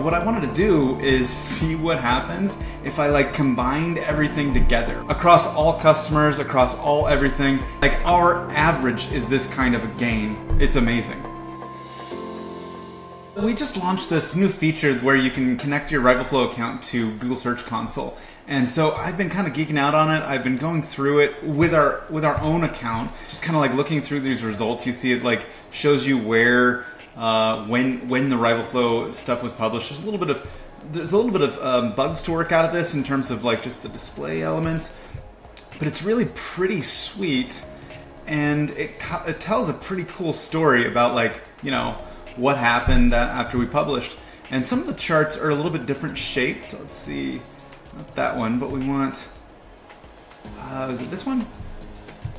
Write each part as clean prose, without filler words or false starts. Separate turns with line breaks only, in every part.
What I wanted to do is see what happens if I like combined everything together. Across all customers, across all everything, like our average is this kind of a gain. It's amazing. We just launched this new feature where you can connect your RivalFlow account to Google Search Console. And so I've been kind of geeking out on it. I've been going through it with our own account, just kind of like looking through these results. You see it like shows you where when the RivalFlow stuff was published. There's a little bit of bugs to work out of this in terms of like just the display elements, but it's really pretty sweet, and it tells a pretty cool story about like, you know, what happened after we published. And some of the charts are a little bit different shaped. Let's see, not that one, but we want, is it this one?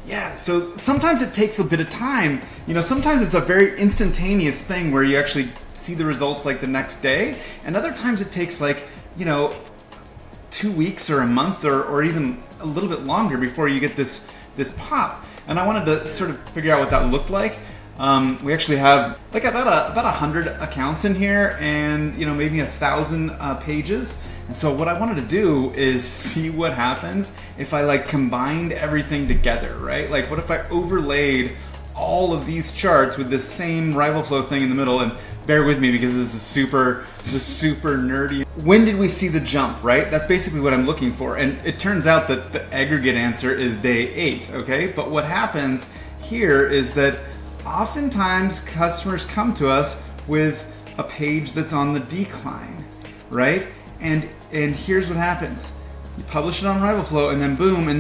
Yeah, so sometimes it takes a bit of time. You know, sometimes it's a very instantaneous thing where you actually see the results like the next day, and other times it takes like, you know, 2 weeks or a month or even a little bit longer before you get this pop. And I wanted to sort of figure out what that looked like. We actually have like about 100 accounts in here, and you know, maybe 1,000 pages. And so what I wanted to do is see what happens if I like combined everything together, right? Like what if I overlaid all of these charts with this same RivalFlow thing in the middle? And bear with me because this is super nerdy. When did we see the jump, right? That's basically what I'm looking for. And it turns out that the aggregate answer is day 8, okay? But what happens here is that oftentimes customers come to us with a page that's on the decline, right? And here's what happens. You publish it on RivalFlow, and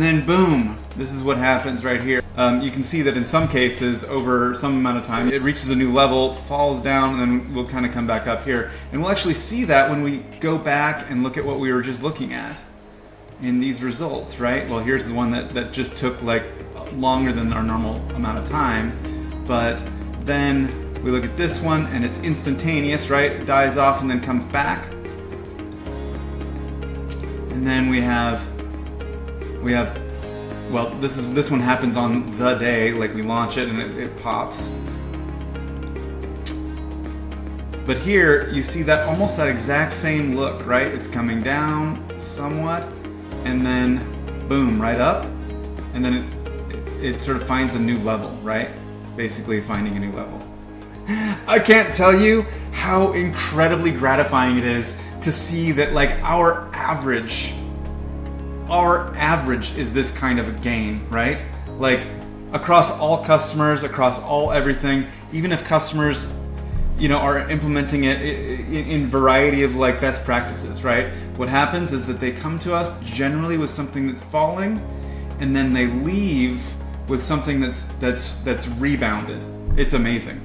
then boom. This is what happens right here. You can see that in some cases, over some amount of time, it reaches a new level, falls down, and then we'll kind of come back up here. And we'll actually see that when we go back and look at what we were just looking at in these results, right? Well, here's the one that just took like longer than our normal amount of time. But then we look at this one, and it's instantaneous, right? It dies off and then comes back. And then we have, well, this one happens on the day, like we launch it and it pops. But here you see that almost that exact same look, right? It's coming down somewhat, and then boom, right up, and then it sort of finds a new level, right? Basically finding a new level. I can't tell you how incredibly gratifying it is to see that like our average is this kind of a gain, right? Like across all customers, across all everything, even if customers, you know, are implementing it in variety of like best practices, right? What happens is that they come to us generally with something that's falling, and then they leave with something that's rebounded. It's amazing.